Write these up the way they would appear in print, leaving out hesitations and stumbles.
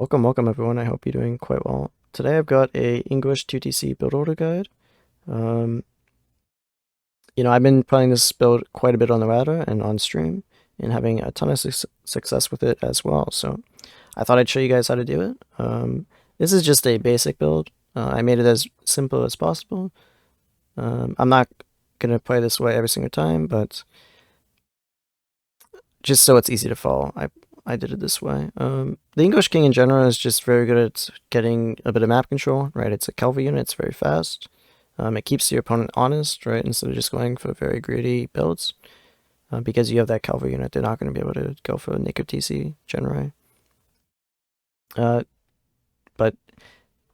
Welcome everyone. I hope you're doing quite well. Today I've got a English 2TC build order guide. Um, I've been playing this build quite a bit on the router and on stream and having a ton of success with it as well. So I thought I'd show you guys how to do it. This is just a basic build. I made it as simple as possible. I'm not going to play this way every single time, but just so it's easy to follow, I did it this way. The English King in general is just very good at getting a bit of map control, right? It's a cavalry unit, it's very fast. It keeps your opponent honest, right? Instead of just going for very greedy builds. Because you have that cavalry unit, they're not going to be able to go for a naked TC generally. But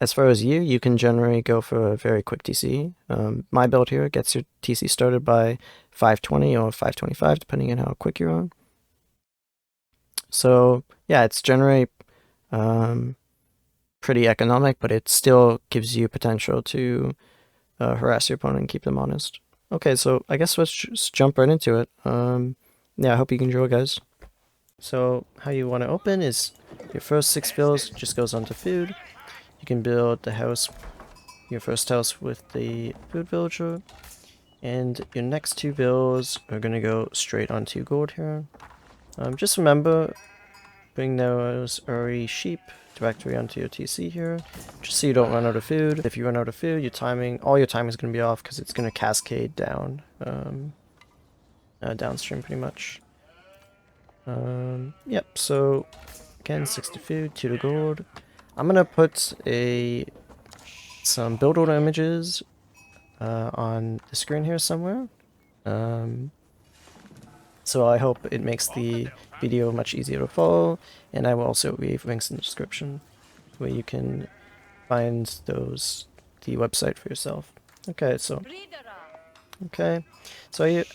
as far as you can generally go for a very quick TC. My build here gets your TC started by 520 or 525, depending on how quick you're on. So yeah, it's generally pretty economic, but it still gives you potential to harass your opponent and keep them honest. Okay, so I guess let's just jump right into it. Yeah, I hope you can enjoy, guys. So how you want to open is your first 6 bills just goes onto food. You can build the house, your first house with the food villager, and your next 2 bills are going to go straight onto gold here. Just remember, bring those early sheep directly onto your TC here, just so you don't run out of food. If you run out of food, all your timing is going to be off because it's going to cascade down, downstream pretty much. Yep, so again, 60 food, 2 to gold. I'm going to put some build order images on the screen here somewhere. So I hope it makes the video much easier to follow, and I will also leave links in the description where you can find the website for yourself. Okay, so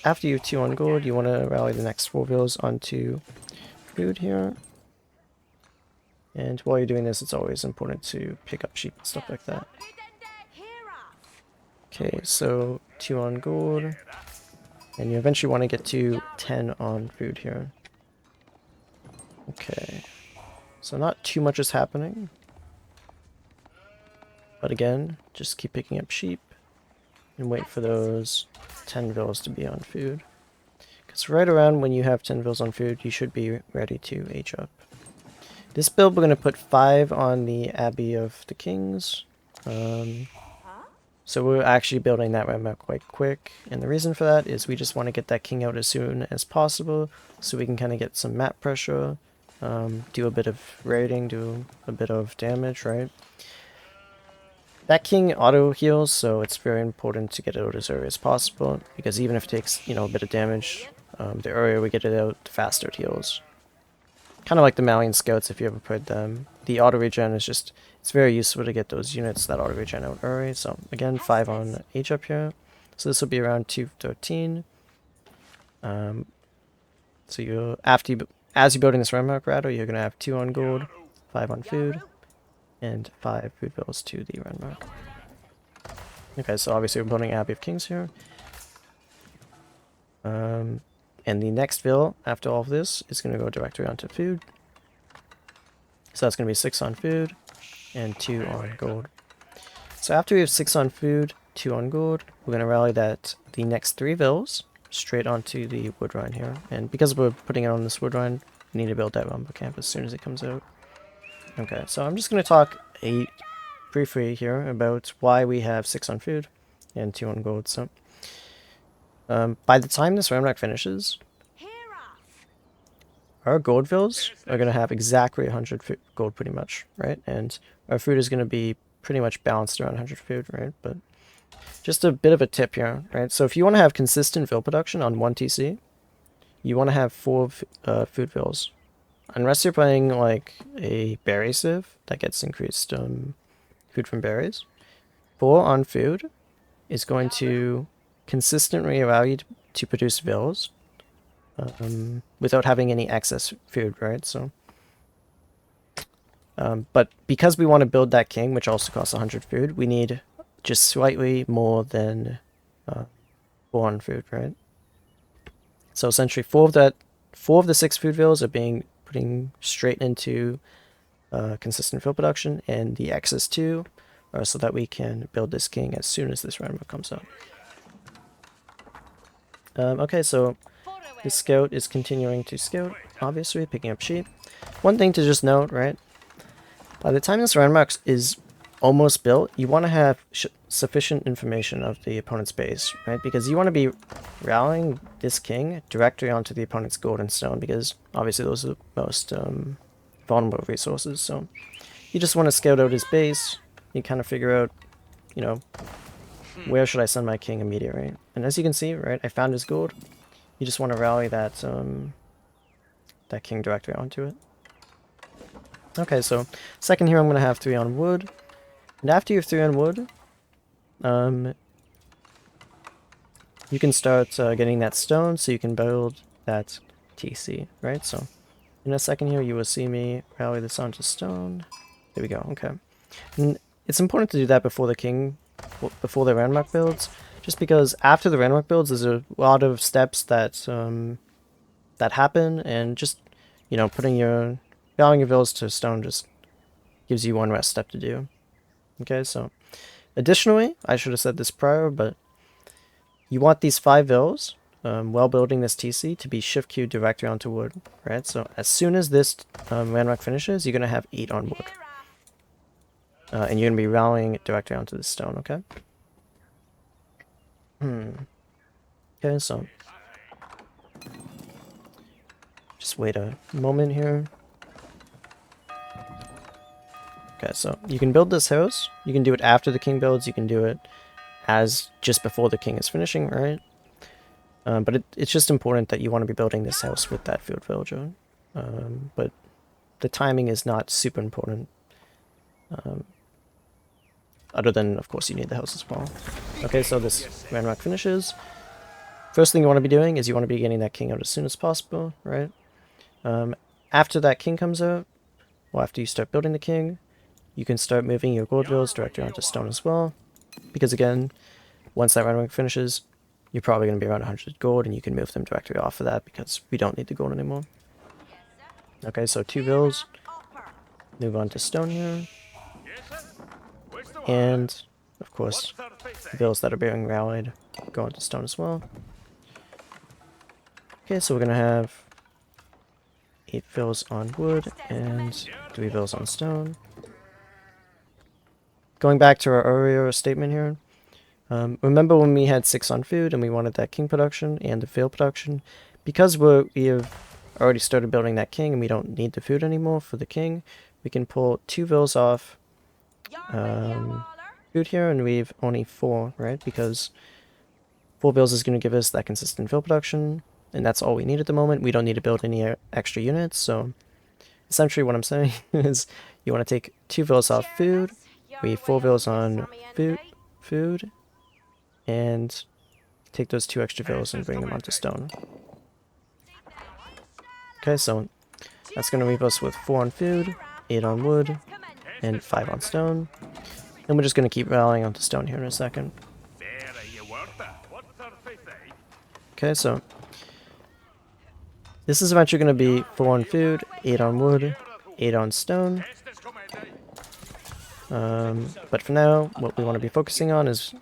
after you have 2 on gold, you want to rally the next 4 villas onto food here. And while you're doing this, it's always important to pick up sheep and stuff like that. Okay, so 2 on gold. And you eventually want to get to 10 on food here. Okay. So not too much is happening. But again, just keep picking up sheep. And wait for those 10 villas to be on food. Because right around when you have 10 villas on food, you should be ready to age up. This build, we're going to put 5 on the Abbey of the Kings. So we're actually building that ramp quite quick, and the reason for that is we just want to get that king out as soon as possible, so we can kind of get some map pressure, do a bit of raiding, do a bit of damage, right? That king auto heals, so it's very important to get it out as early as possible, because even if it takes, a bit of damage, the earlier we get it out, the faster it heals. Kind of like the Malian Scouts, if you ever played them. The auto regen is just, it's very useful to get those units that auto regen out early. So again, 5 on age up here. So this will be around 213. So as you're building this Renmark router, you're going to have 2 on gold, 5 on food, and 5 food bills to the Renmark. Okay, so obviously we're building Abbey of Kings here. And the next bill after all of this is going to go directly onto food. So that's going to be 6 on food and 2 on gold. So after we have 6 on food, 2 on gold, we're going to rally the next 3 villas straight onto the wood rhine here. And because we're putting it on this wood rhine, we need to build that rumble camp as soon as it comes out. Okay, so I'm just going to talk briefly here about why we have 6 on food and 2 on gold. So by the time this Ramrock finishes, our gold villas are going to have exactly 100 gold pretty much, right? And our food is going to be pretty much balanced around 100 food, right? But just a bit of a tip here, right? So if you want to have consistent vill production on 1 TC, you want to have 4 food villas. Unless you're playing like a berry civ that gets increased food from berries, 4 on food is going to consistently allow you to produce villas without having any excess food, right? So, but because we want to build that king, which also costs 100 food, we need just slightly more than 4 on food, right? So essentially, 4 of the 6 food villas are putting straight into consistent field production, and the X's 2 so that we can build this king as soon as this round comes up. Okay, so the scout is continuing to scout, obviously, picking up sheep. One thing to just note, right? By the time this landmark is almost built, you want to have sufficient information of the opponent's base, right? Because you want to be rallying this king directly onto the opponent's gold and stone, because obviously those are the most vulnerable resources. So you just want to scout out his base. You kind of figure out, you know, where should I send my king immediately. And as you can see, right, I found his gold. You just want to rally that that king directly onto it. Okay, so second here I'm going to have 3 on wood. And after you have 3 on wood, you can start getting that stone so you can build that TC, right? So in a second here you will see me rally this onto stone. There we go, okay. And it's important to do that before the landmark builds, just because after the landmark builds there's a lot of steps that that happen, and just, you know, rallying your villas to stone just gives you one less step to do. Okay, so additionally, I should have said this prior, but you want these 5 villas, while building this TC, to be shift queued directly onto wood, right? So as soon as this landmark finishes, you're going to have 8 on wood. And you're going to be rallying it directly onto the stone, okay? Okay, so just wait a moment here. Okay, so you can build this house. You can do it after the king builds. You can do it as just before the king is finishing, right? But it's just important that you want to be building this house with that field villager. But the timing is not super important. Other than, of course, you need the house as well. Okay, so this landmark finishes. First thing you want to be doing is you want to be getting that king out as soon as possible, right? After that king comes out, well, after you start building the king, you can start moving your gold villas directly onto stone as well. Because again, once that landmark finishes, you're probably going to be around 100 gold, and you can move them directly off of that because we don't need the gold anymore. Okay, so 2 villas. Move on to stone here. And, of course, the villas that are being rallied go onto stone as well. Okay, so we're going to have 8 villas on wood and 3 villas on stone. Going back to our earlier statement here, remember when we had 6 on food and we wanted that king production and the field production? Because we have already started building that king and we don't need the food anymore for the king, we can pull 2 villas off food here and leave only 4, right? Because 4 villas is going to give us that consistent field production, and that's all we need at the moment. We don't need to build any extra units, so essentially what I'm saying is you want to take 2 villas off food, we 4 villas on food, and take those 2 extra villas and bring them onto stone. Okay, so that's going to leave us with 4 on food, 8 on wood, and 5 on stone. And we're just going to keep rallying onto stone here in a second. Okay, so this is eventually going to be 4 on food, 8 on wood, 8 on stone. But for now, what we want to be focusing on is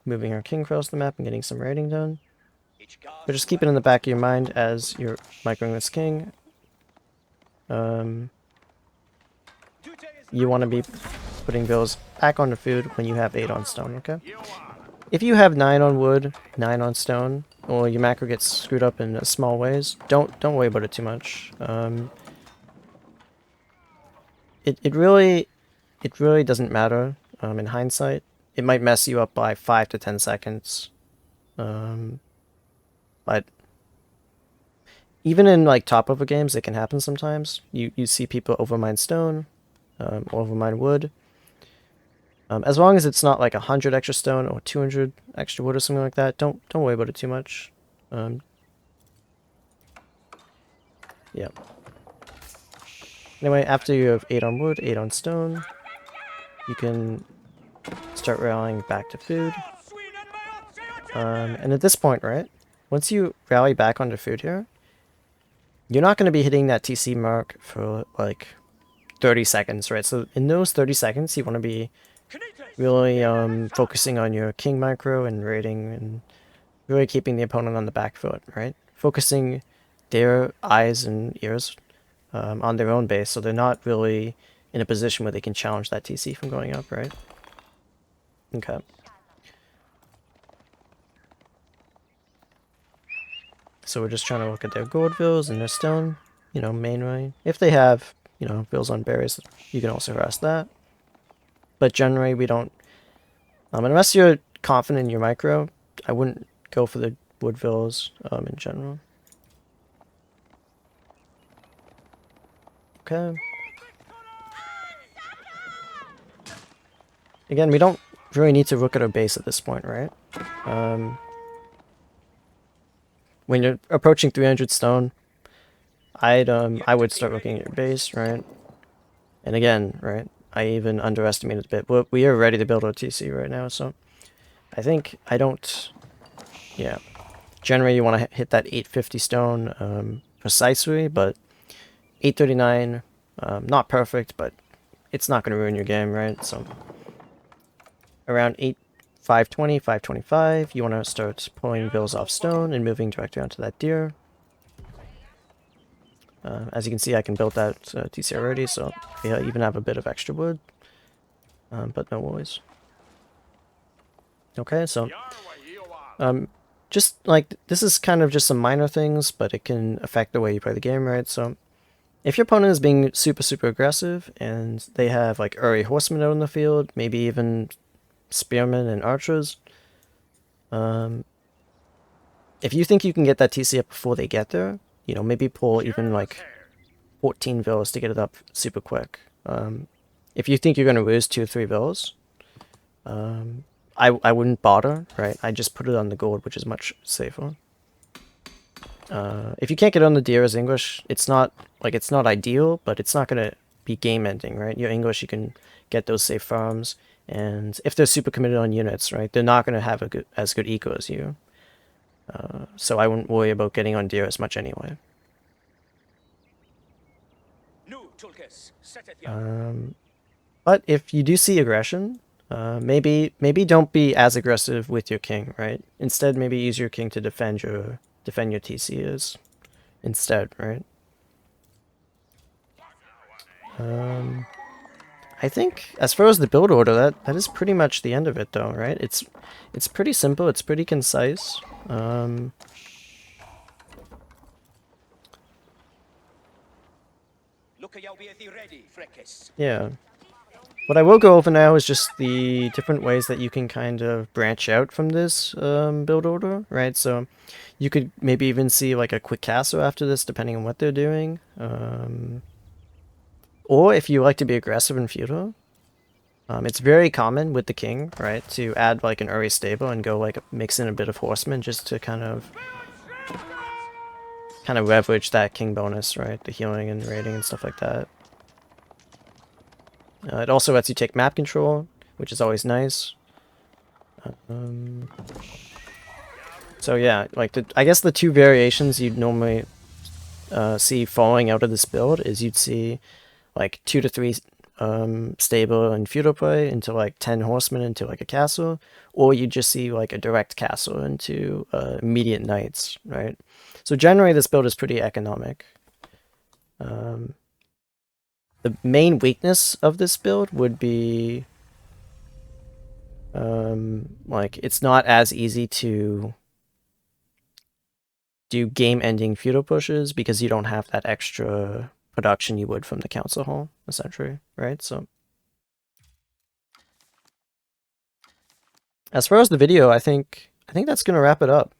moving our king across the map and getting some raiding done. But just keep it in the back of your mind as you're microing this king. You want to be putting villas back onto food when you have 8 on stone, okay? If you have 9 on wood, 9 on stone, or your macro gets screwed up in small ways, don't worry about it too much. It really doesn't matter in hindsight. It might mess you up by 5 to 10 seconds. But even in like top over games, it can happen sometimes. You see people overmine stone, or overmine wood. As long as it's not like 100 extra stone or 200 extra wood or something like that, don't worry about it too much. Yeah. Anyway, after you have 8 on wood, 8 on stone, you can start rallying back to food. And at this point, right, once you rally back onto food here, you're not going to be hitting that TC mark for like 30 seconds, right? So in those 30 seconds, you want to be really focusing on your king micro and raiding and really keeping the opponent on the back foot, right? Focusing their eyes and ears on their own base, so they're not really in a position where they can challenge that TC from going up, right? Okay. So we're just trying to look at their gold vills and their stone, you know, mainly. If they have, you know, vills on berries, you can also harass that. But generally, we don't. Unless you're confident in your micro, I wouldn't go for the wood vills in general. Okay. Again, we don't really need to look at our base at this point, right? When you're approaching 300 stone, I would start looking at your base, right? And again, right, I even underestimated a bit. But we are ready to build our TC right now, so I think I don't. Yeah, generally you want to hit that 850 stone precisely, but 839, not perfect, but it's not going to ruin your game, right? So around 520, 525, you want to start pulling bills off stone and moving directly onto that deer. As you can see, I can build that TC already, so I even have a bit of extra wood, but no worries. Okay, so just like this is kind of just some minor things, but it can affect the way you play the game, right? So if your opponent is being super aggressive and they have like early horsemen out in the field, maybe even spearmen and archers, if you think you can get that TC up before they get there, you know, maybe pull even like 14 villas to get it up super quick. If you think you're going to lose 2 or 3 villas, I wouldn't bother, right? I just put it on the gold, which is much safer. If you can't get on the deer as English, it's not ideal, but it's not going to be game ending, right? Your English, you can get those safe farms, and if they're super committed on units, right, they're not going to have as good eco as you. So I wouldn't worry about getting on deer as much anyway. But if you do see aggression, maybe don't be as aggressive with your king, right? Instead, maybe use your king to defend your TCs instead, right? I think as far as the build order, that is pretty much the end of it, though, right? It's pretty simple. It's pretty concise. Yeah. What I will go over now is just the different ways that you can kind of branch out from this build order, right? So you could maybe even see like a quick castle after this, depending on what they're doing. Or if you like to be aggressive and feudal, it's very common with the king, right, to add like an Uri stable and go like mix in a bit of horsemen just to kind of leverage that king bonus, right? The healing and raiding and stuff like that. It also lets you take map control, which is always nice. So yeah, like I guess the 2 variations you'd normally see falling out of this build is you'd see like 2 to 3 stable and feudal play into like 10 horsemen into like a castle, or you just see like a direct castle into immediate knights, right? So generally this build is pretty economic. The main weakness of this build would be like it's not as easy to do game-ending feudal pushes because you don't have that extra production you would from the council hall, essentially, right? So as far as the video, I think that's gonna wrap it up.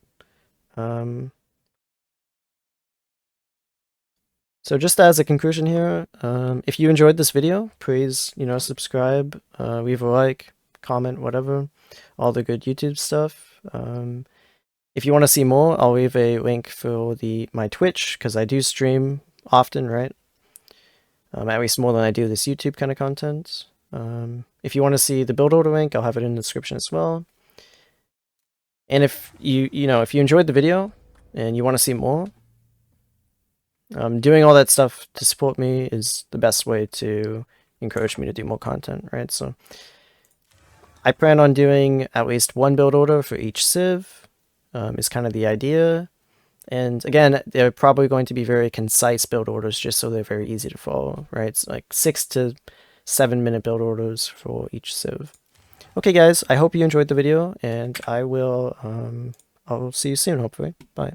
So just as a conclusion here, if you enjoyed this video, please, you know, subscribe, leave a like, comment, whatever, all the good YouTube stuff. If you want to see more, I'll leave a link for my Twitch, because I do stream often, right? At least more than I do this YouTube kind of content. If you want to see the build order link, I'll have it in the description as well. And if you enjoyed the video and you want to see more, Doing all that stuff to support me is the best way to encourage me to do more content, right? So I plan on doing at least one build order for each civ, is kind of the idea. And again, they're probably going to be very concise build orders just so they're very easy to follow, right? It's like 6 to 7 minute build orders for each civ. Okay guys, I hope you enjoyed the video, and I'll see you soon, hopefully. Bye.